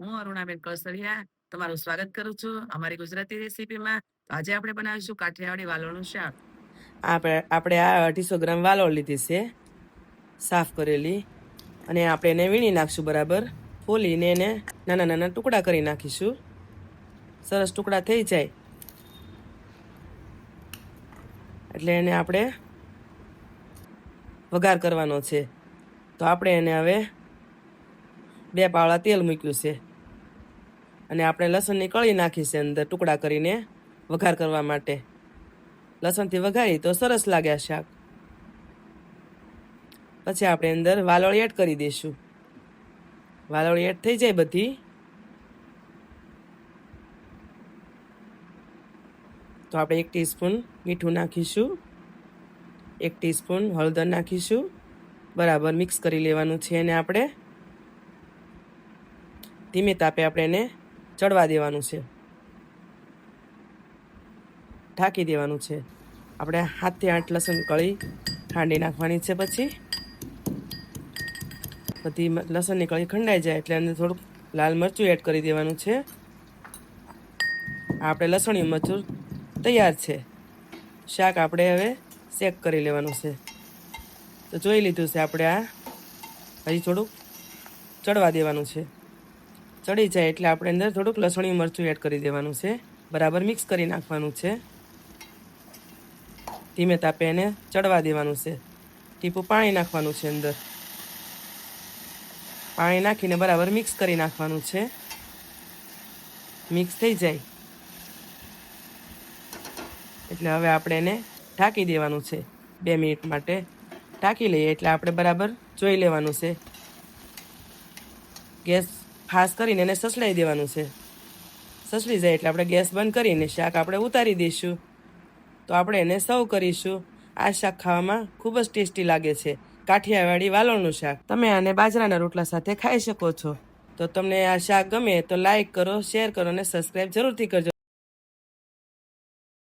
હું અરુણાબેન કૌશલિયા તમારું સ્વાગત કરું છું અમારી ગુજરાતી રેસીપીમાં. આજે આપણે બનાવીશું કાઠિયાવાડી વાલોળનું શાક. આપણે આ 250 ગ્રામ વાલોળ લીધી છે, સાફ કરેલી, અને આપણે એને વીણી નાખશું બરાબર. ફોલીને એને નાના નાના ટુકડા કરી નાખીશું. સરસ ટુકડા થઈ જાય એટલે એને આપણે વઘાર કરવાનો છે. તો આપણે એને હવે 2 પાવડા તેલ મૂક્યું છે અને આપણે લસણની કળી નાખી છે અંદર ટુકડા કરીને વઘાર કરવા માટે. લસણથી વઘારી તો સરસ લાગે આ શાક. પછી આપણે અંદર વાલોળી એડ કરી દઈશું. વાલોળી એડ થઈ જાય બધી તો આપણે 1 ટીસ્પૂન મીઠું નાખીશું, 1 ટીસ્પૂન હળદર નાખીશું. બરાબર મિક્સ કરી લેવાનું છે. એને આપણે ધીમે તાપે આપણે એને ચડવા દેવાનું છે, ઢાંકી દેવાનું છે. આપણે 7 થી 8 લસણ કળી ખાંડી નાખવાની છે. પછી બધી લસણની કળી ખંડાઈ જાય એટલે અંદર થોડુંક લાલ મરચું એડ કરી દેવાનું છે. આપણે લસણિયું મરચું તૈયાર છે. શાક આપણે હવે શેક કરી લેવાનું છે. તો જોઈ લીધું છે આપણે. આ હજી થોડુંક ચડવા દેવાનું છે. ચડી જાય એટલે આપણે અંદર થોડુંક લસણિયું મરચું એડ કરી દેવાનું છે. બરાબર મિક્સ કરી નાખવાનું છે. ધીમે તાપે એને ચડવા દેવાનું છે. ટીપું પાણી નાખવાનું છે અંદર. પાણી નાખીને બરાબર મિક્સ કરી નાખવાનું છે. મિક્સ થઈ જાય એટલે હવે આપણે એને ઢાંકી દેવાનું છે. 2 મિનિટ માટે ઢાંકી લઈએ એટલે આપણે બરાબર જોઈ લેવાનું છે. ગેસ ફાસ્ટ કરીને એને સસલાઈ દેવાનું છે. સસલી જાય એટલે આપણે ગેસ બંધ કરીને શાક આપણે ઉતારી દઈશું. તો આપણે એને સર્વ કરીશું. આ શાક ખાવામાં ખૂબ જ ટેસ્ટી લાગે છે, કાઠિયાવાડી વાલોળનું શાક. તમે આને બાજરાના રોટલા સાથે ખાઈ શકો છો. તો તમને આ શાક ગમે તો લાઈક કરો, શેર કરો અને સબસ્ક્રાઈબ જરૂરથી કરજો.